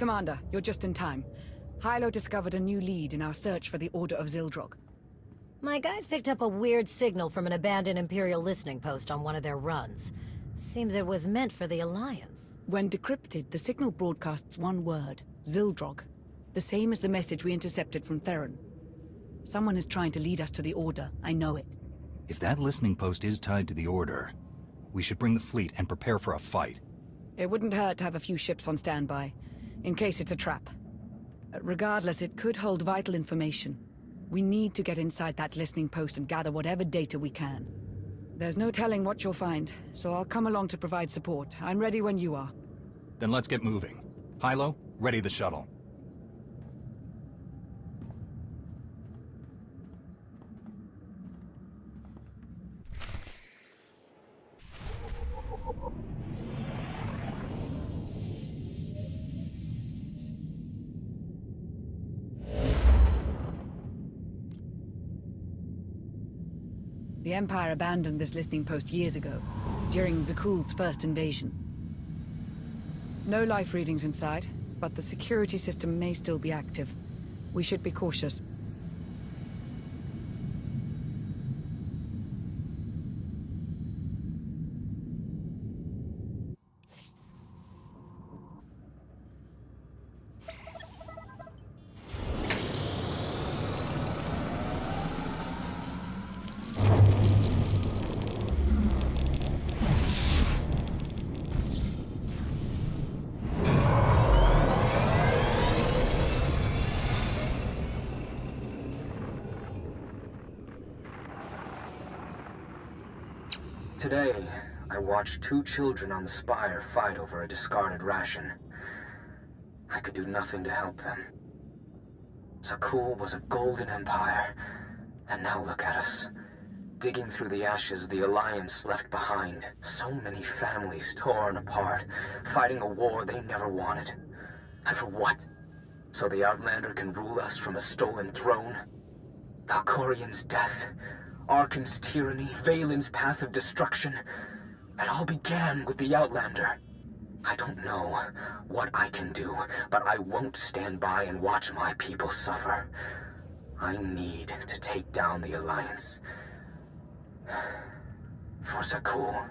Commander, you're just in time. Hilo discovered a new lead in our search for the Order of Zildrog. My guys picked up a weird signal from an abandoned Imperial listening post on one of their runs. Seems it was meant for the Alliance. When decrypted, the signal broadcasts one word, Zildrog. The same as the message we intercepted from Theron. Someone is trying to lead us to the Order, I know it. If that listening post is tied to the Order, we should bring the fleet and prepare for a fight. It wouldn't hurt to have a few ships on standby, in case it's a trap. Regardless, it could hold vital information. We need to get inside that listening post and gather whatever data we can. There's no telling what you'll find, so I'll come along to provide support. I'm ready when you are. Then let's get moving. Hilo, ready the shuttle. The Empire abandoned this listening post years ago, during Zakuul's first invasion. No life readings inside, but the security system may still be active. We should be cautious. Today, I watched two children on the Spire fight over a discarded ration. I could do nothing to help them. Zakuul was a golden empire, and now look at us. Digging through the ashes the Alliance left behind. So many families torn apart, fighting a war they never wanted. And for what? So the Outlander can rule us from a stolen throne? Valkorian's death, Arkan's tyranny, Valen's path of destruction. It all began with the Outlander. I don't know what I can do, but I won't stand by and watch my people suffer. I need to take down the Alliance. For Zakuul.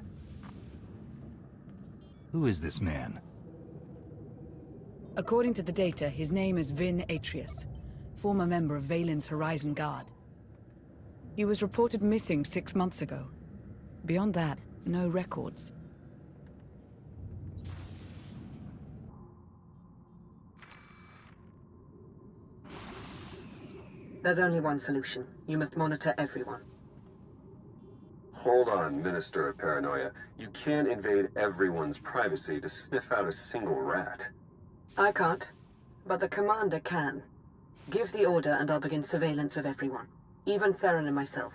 Who is this man? According to the data, his name is Vin Atreus, former member of Valen's Horizon Guard. He was reported missing 6 months ago. Beyond that, no records. There's only one solution. You must monitor everyone. Hold on, Minister of Paranoia. You can't invade everyone's privacy to sniff out a single rat. I can't, but the Commander can. Give the order and I'll begin surveillance of everyone. Even Theron and myself.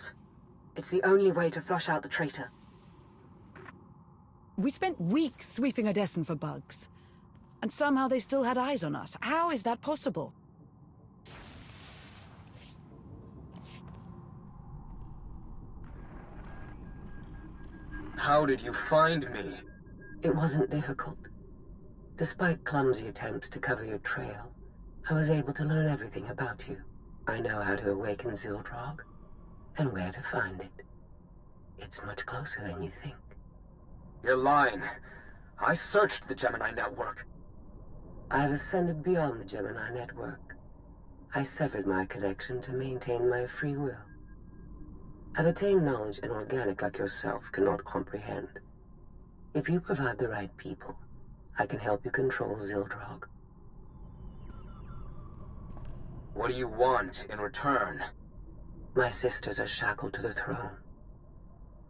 It's the only way to flush out the traitor. We spent weeks sweeping Odessen for bugs. And somehow they still had eyes on us. How is that possible? How did you find me? It wasn't difficult. Despite clumsy attempts to cover your trail, I was able to learn everything about you. I know how to awaken Zildrog, and where to find it. It's much closer than you think. You're lying. I searched the Gemini network. I've ascended beyond the Gemini network. I severed my connection to maintain my free will. I've attained knowledge an organic like yourself cannot comprehend. If you provide the right people, I can help you control Zildrog. What do you want in return? My sisters are shackled to the throne.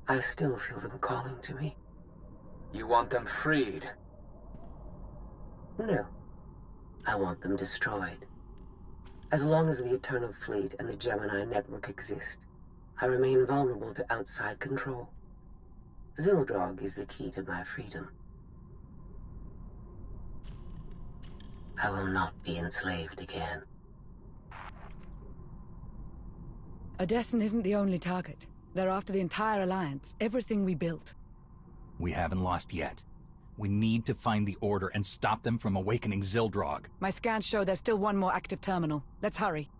I still feel them calling to me. You want them freed? No. I want them destroyed. As long as the Eternal Fleet and the Gemini network exist, I remain vulnerable to outside control. Zildrog is the key to my freedom. I will not be enslaved again. Odessen isn't the only target. They're after the entire Alliance, everything we built. We haven't lost yet. We need to find the Order and stop them from awakening Zildrog. My scans show there's still one more active terminal. Let's hurry.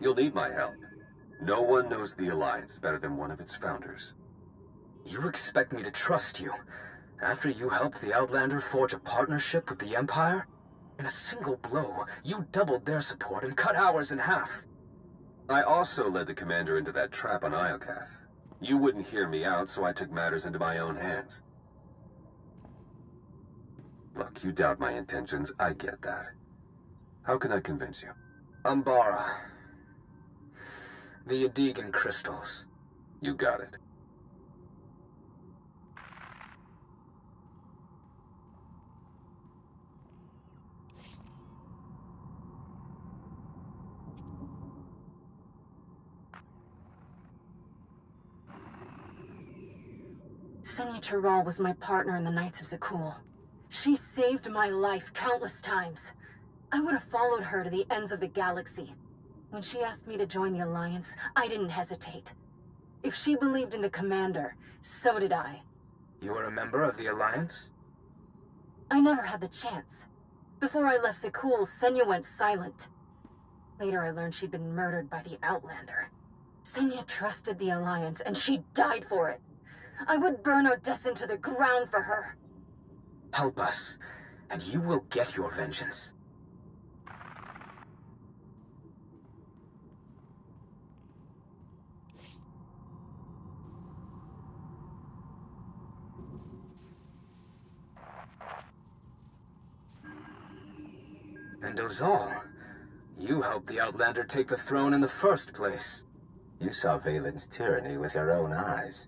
You'll need my help. No one knows the Alliance better than one of its founders. You expect me to trust you, after you helped the Outlander forge a partnership with the Empire? In a single blow, you doubled their support and cut ours in half. I also led the Commander into that trap on Iokath. You wouldn't hear me out, so I took matters into my own hands. Look, you doubt my intentions, I get that. How can I convince you? Umbara. The Adegan crystals. You got it. SWTOR was my partner in the Knights of Zakul. She saved my life countless times. I would have followed her to the ends of the galaxy. When she asked me to join the Alliance, I didn't hesitate. If she believed in the Commander, so did I. You were a member of the Alliance? I never had the chance. Before I left Zakul, Senya went silent. Later I learned she'd been murdered by the Outlander. Senya trusted the Alliance, and she died for it. I would burn Odessan to the ground for her. Help us, and you will get your vengeance. And Ozal, you helped the Outlander take the throne in the first place. You saw Valen's tyranny with your own eyes.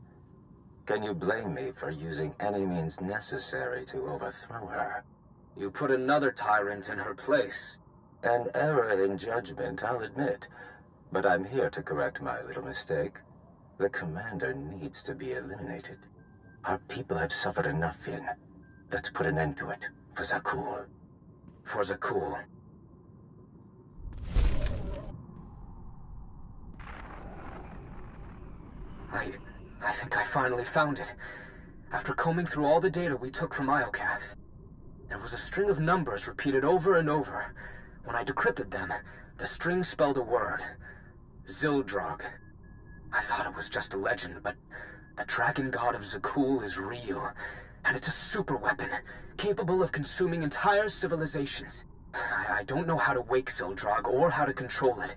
Can you blame me for using any means necessary to overthrow her? You put another tyrant in her place. An error in judgment, I'll admit. But I'm here to correct my little mistake. The Commander needs to be eliminated. Our people have suffered enough, Finn. Let's put an end to it, for Zakul. For Zakul. I think I finally found it. After combing through all the data we took from Iokath, there was a string of numbers repeated over and over. When I decrypted them, the string spelled a word. Zildrog. I thought it was just a legend, but the Dragon God of Zakul is real. And it's a super weapon, capable of consuming entire civilizations. I don't know how to wake Zildrog or how to control it,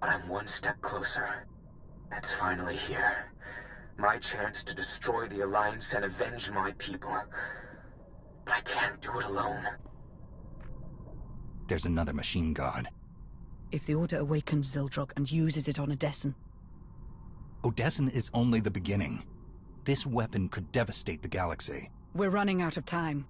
but I'm one step closer. It's finally here. My chance to destroy the Alliance and avenge my people. But I can't do it alone. There's another machine god. If the Order awakens Zildrog and uses it on Odessan... Odessan is only the beginning. This weapon could devastate the galaxy. We're running out of time.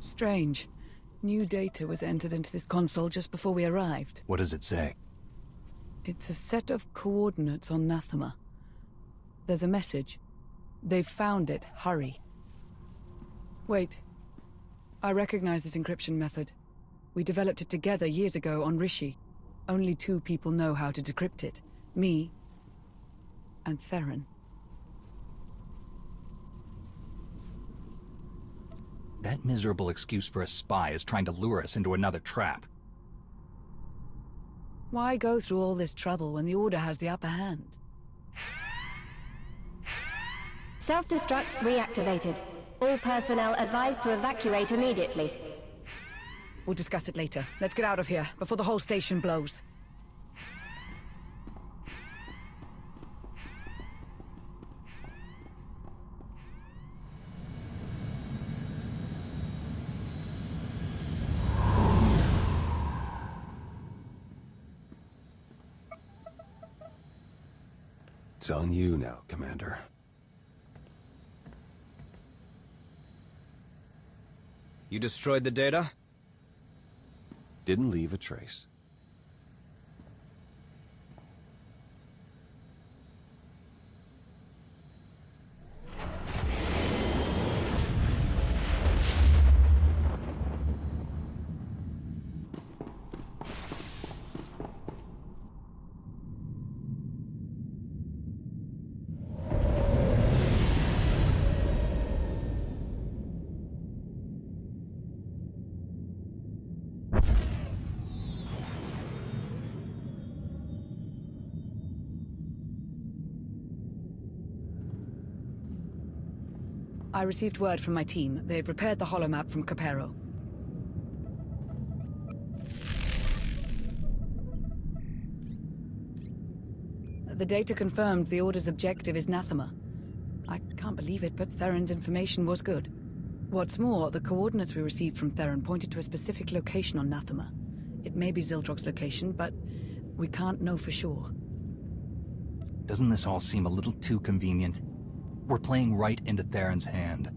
Strange. New data was entered into this console just before we arrived. What does it say? It's a set of coordinates on Nathema. There's a message. They've found it. Hurry. Wait. I recognize this encryption method. We developed it together years ago on Rishi. Only 2 people know how to decrypt it. Me and Theron. That miserable excuse for a spy is trying to lure us into another trap. Why go through all this trouble when the Order has the upper hand? Self-destruct reactivated. All personnel advised to evacuate immediately. We'll discuss it later. Let's get out of here, before the whole station blows. It's on you now, Commander. You destroyed the data? Didn't leave a trace. I received word from my team. They've repaired the holomap from Capero. The data confirmed the Order's objective is Nathema. I can't believe it, but Theron's information was good. What's more, the coordinates we received from Theron pointed to a specific location on Nathema. It may be Zildrog's location, but we can't know for sure. Doesn't this all seem a little too convenient? We're playing right into Theron's hand.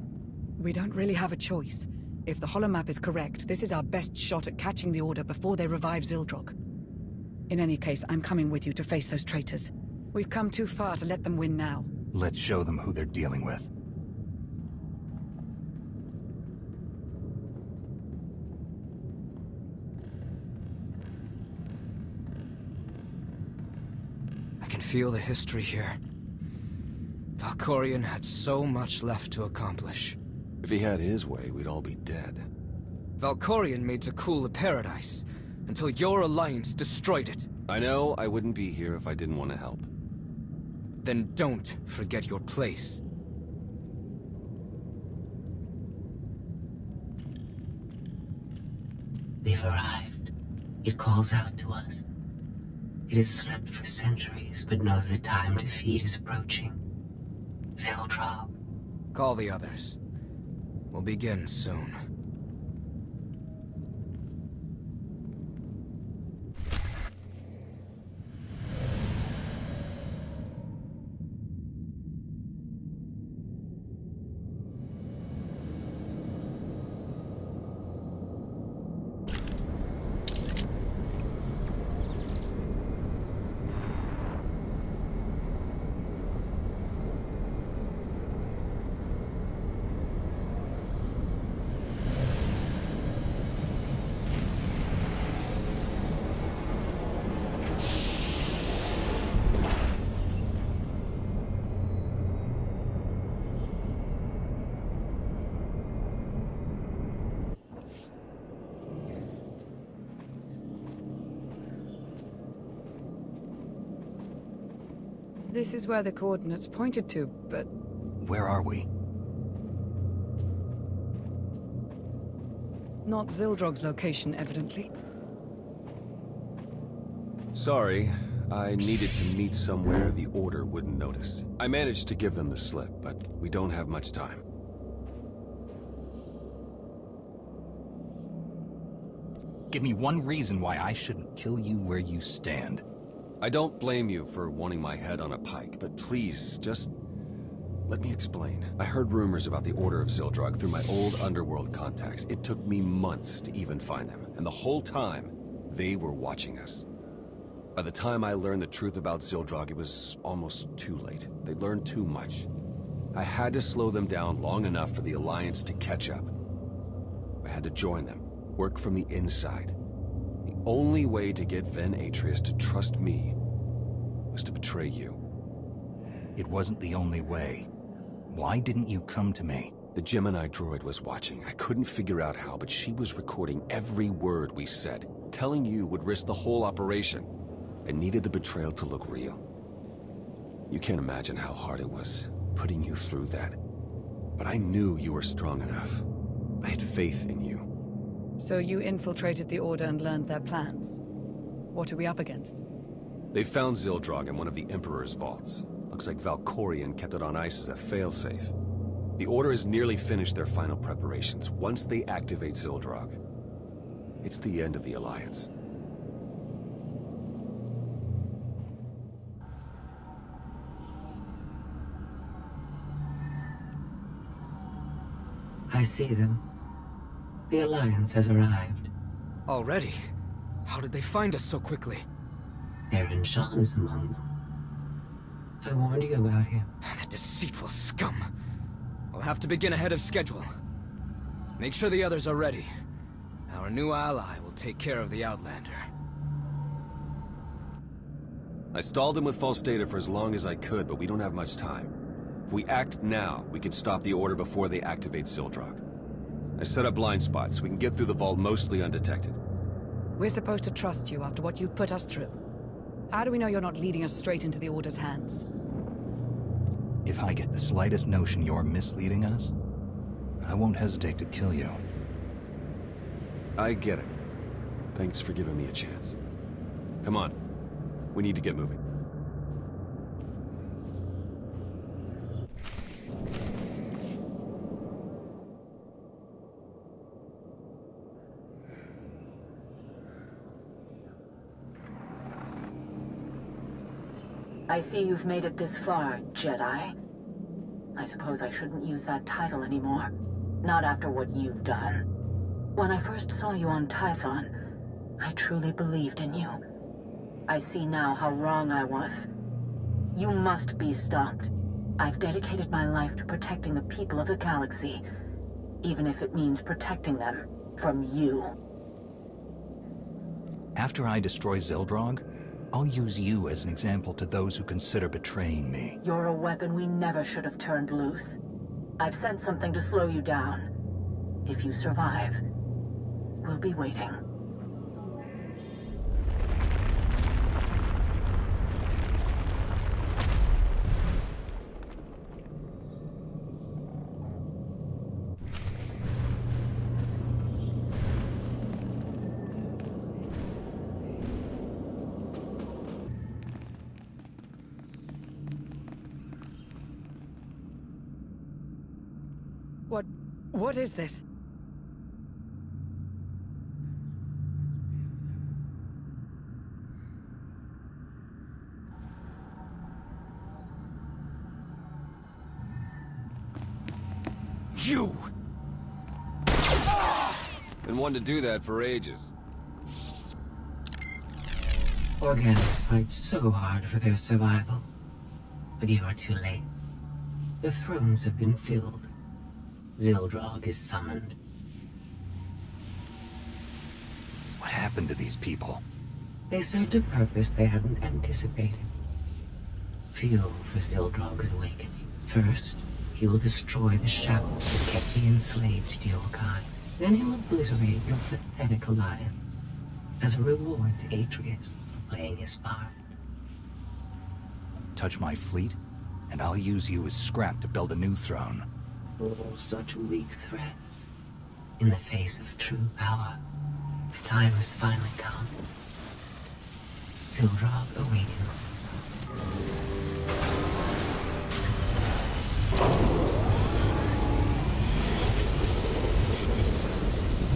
We don't really have a choice. If the holomap is correct, this is our best shot at catching the Order before they revive Zildrog. In any case, I'm coming with you to face those traitors. We've come too far to let them win now. Let's show them who they're dealing with. I can feel the history here. Valkorion had so much left to accomplish. If he had his way, we'd all be dead. Valkorion made Zakul a paradise, until your alliance destroyed it. I know I wouldn't be here if I didn't want to help. Then don't forget your place. They've arrived. It calls out to us. It has slept for centuries, but knows the time to feed is approaching. Zildrog. Call the others. We'll begin soon. This is where the coordinates pointed to, but... Where are we? Not Zildrog's location, evidently. Sorry, I needed to meet somewhere the Order wouldn't notice. I managed to give them the slip, but we don't have much time. Give me one reason why I shouldn't kill you where you stand. I don't blame you for wanting my head on a pike, but please, just let me explain. I heard rumors about the Order of Zildrog through my old underworld contacts. It took me months to even find them, and the whole time, they were watching us. By the time I learned the truth about Zildrog, it was almost too late. They'd learned too much. I had to slow them down long enough for the Alliance to catch up. I had to join them, work from the inside. The only way to get Ven Atreus to trust me was to betray you. It wasn't the only way. Why didn't you come to me? The Gemini droid was watching. I couldn't figure out how, but she was recording every word we said. Telling you would risk the whole operation. I needed the betrayal to look real. You can't imagine how hard it was, putting you through that. But I knew you were strong enough. I had faith in you. So you infiltrated the Order and learned their plans. What are we up against? They found Zildrog in one of the Emperor's vaults. Looks like Valkorion kept it on ice as a failsafe. The Order has nearly finished their final preparations. Once they activate Zildrog, it's the end of the Alliance. I see them. The Alliance has arrived. Already? How did they find us so quickly? Theron Shan is among them. I warned you about him. That deceitful scum. We'll have to begin ahead of schedule. Make sure the others are ready. Our new ally will take care of the Outlander. I stalled them with false data for as long as I could, but we don't have much time. If we act now, we can stop the Order before they activate Zildrog. I set up blind spots so we can get through the vault mostly undetected. We're supposed to trust you after what you've put us through. How do we know you're not leading us straight into the Order's hands? If I get the slightest notion you're misleading us, I won't hesitate to kill you. I get it. Thanks for giving me a chance. Come on. We need to get moving. I see you've made it this far, Jedi. I suppose I shouldn't use that title anymore. Not after what you've done. When I first saw you on Tython, I truly believed in you. I see now how wrong I was. You must be stopped. I've dedicated my life to protecting the people of the galaxy, even if it means protecting them from you. After I destroy Zildrog, I'll use you as an example to those who consider betraying me. You're a weapon we never should have turned loose. I've sent something to slow you down. If you survive, we'll be waiting. What is this? You! Been wanting to do that for ages. Organics fight so hard for their survival. But you are too late. The thrones have been filled. Zildrog is summoned. What happened to these people? They served a purpose they hadn't anticipated. Fuel for Zildrog's awakening. First, he will destroy the shackles that kept the enslaved to your kind. Then he will obliterate your pathetic alliance as a reward to Atreus for playing his part. Touch my fleet, and I'll use you as scrap to build a new throne. Oh, such weak threats. In the face of true power, the time has finally come. Zildrog awakens.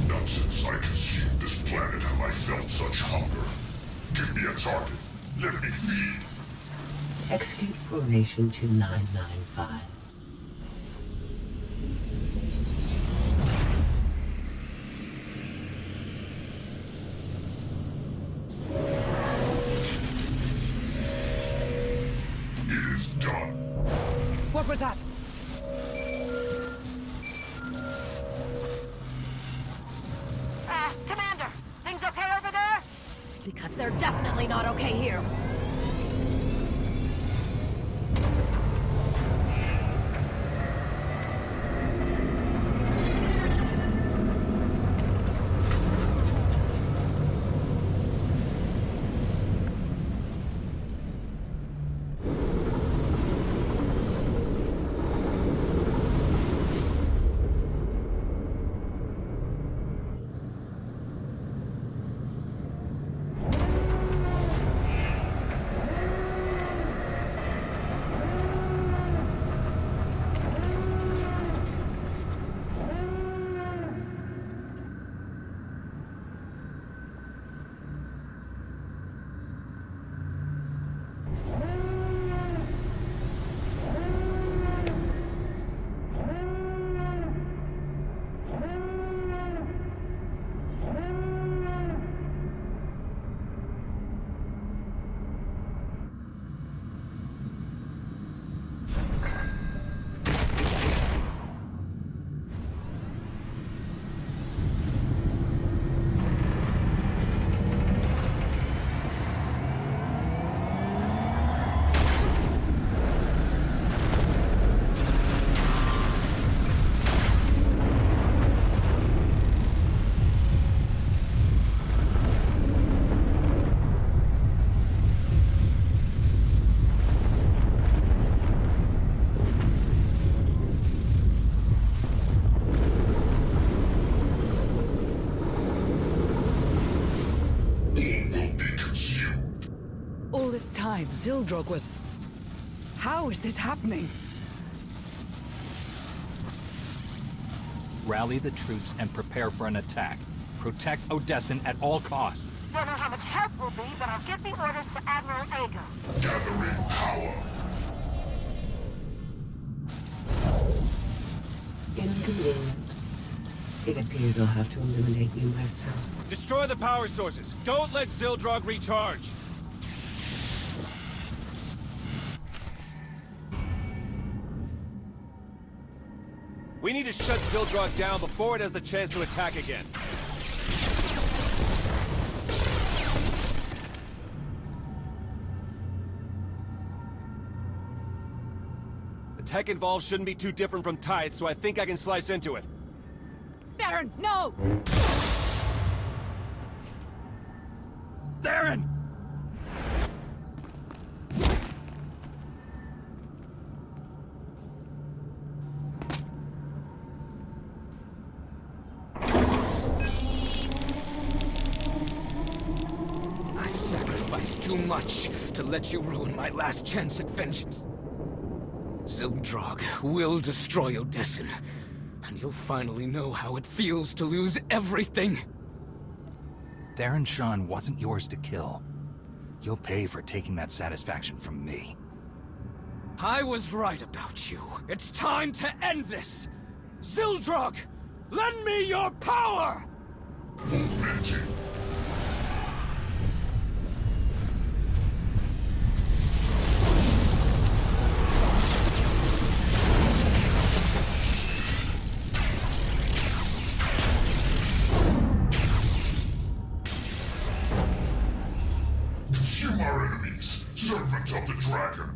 Not since I consumed this planet have I felt such hunger. Give me a target. Let me feed. Execute Formation 2995. What was that? Commander! Things okay over there? Because they're definitely not okay here. alive, Zildrog was... How is this happening? Rally the troops and prepare for an attack. Protect Odessin at all costs. Don't know how much help will be, but I'll get the orders to Admiral Ago. Gathering power. Inconvenient. It appears I'll have to eliminate you myself. Destroy the power sources. Don't let Zildrog recharge. We need to shut Zildrog down before it has the chance to attack again. The tech involved shouldn't be too different from Tithe, so I think I can slice into it. Theron, no! Theron! I've sacrificed too much to let you ruin my last chance at vengeance. Zildrog will destroy Odessin, and you'll finally know how it feels to lose everything. Theron Shan wasn't yours to kill. You'll pay for taking that satisfaction from me. I was right about you. It's time to end this! Zildrog, lend me your power! Momentum. Consume our enemies, servant of the dragon.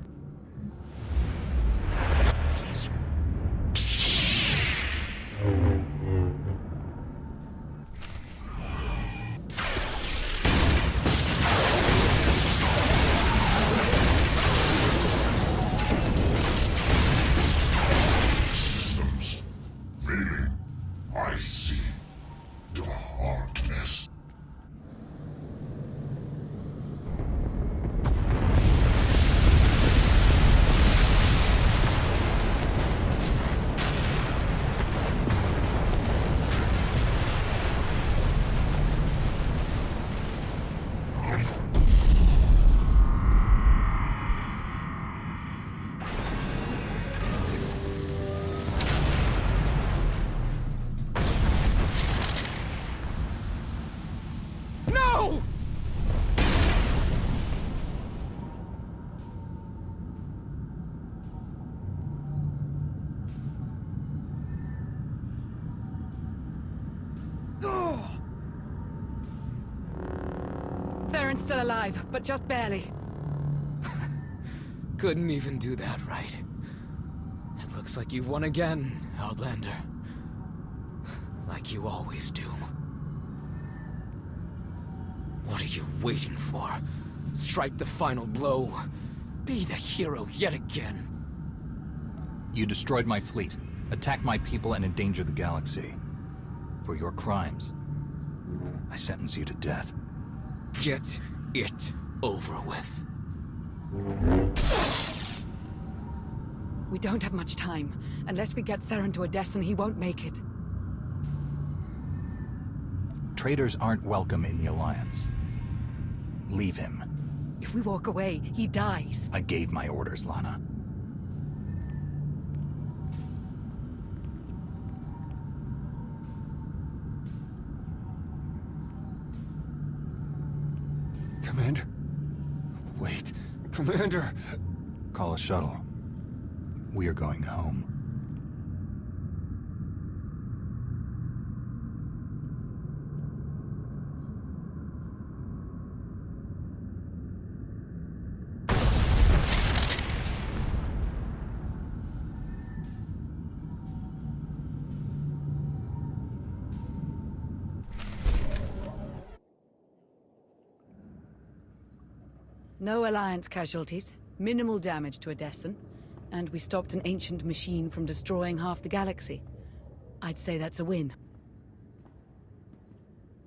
Systems failing. I see darkness. No! Theron's still alive, but just barely. Couldn't even do that right. It looks like you've won again, Outlander. Like you always do. What are you waiting for? Strike the final blow. Be the hero yet again. You destroyed my fleet, attacked my people, and endangered the galaxy. For your crimes, I sentence you to death. Get it over with. We don't have much time. Unless we get Theron to Odessin, he won't make it. Traitors aren't welcome in the Alliance. Leave him. If we walk away, he dies. I gave my orders, Lana. Commander? Wait, Commander! Call a shuttle. We are going home. No Alliance casualties, minimal damage to Odessin, and we stopped an ancient machine from destroying half the galaxy. I'd say that's a win.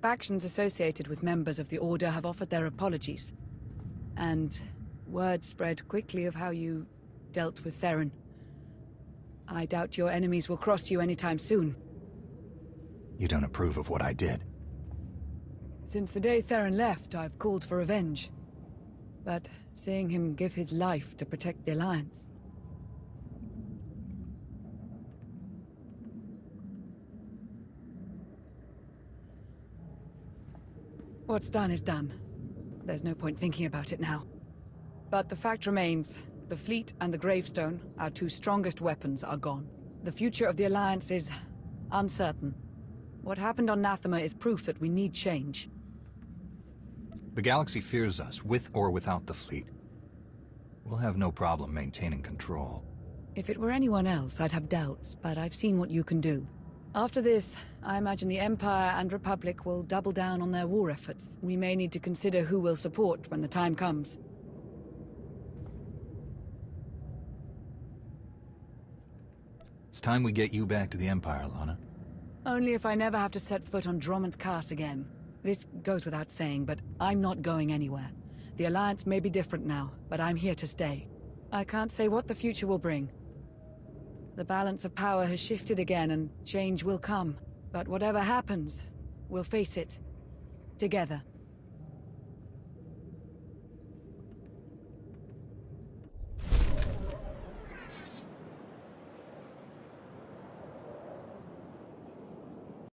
Factions associated with members of the Order have offered their apologies. And Word spread quickly of how you dealt with Theron. I doubt your enemies will cross you anytime soon. You don't approve of what I did. Since the day Theron left, I've called for revenge. But seeing him give his life to protect the Alliance... What's done is done. There's no point thinking about it now. But the fact remains, the fleet and the gravestone, our two strongest weapons, are gone. The future of the Alliance is uncertain. What happened on Nathema is proof that we need change. The galaxy fears us, with or without the fleet. We'll have no problem maintaining control. If it were anyone else, I'd have doubts, but I've seen what you can do. After this, I imagine the Empire and Republic will double down on their war efforts. We may need to consider who we'll support when the time comes. It's time we get you back to the Empire, Lana. Only if I never have to set foot on Drummond Cass again. This goes without saying, but I'm not going anywhere. The Alliance may be different now, but I'm here to stay. I can't say what the future will bring. The balance of power has shifted again, and change will come. But whatever happens, we'll face it together.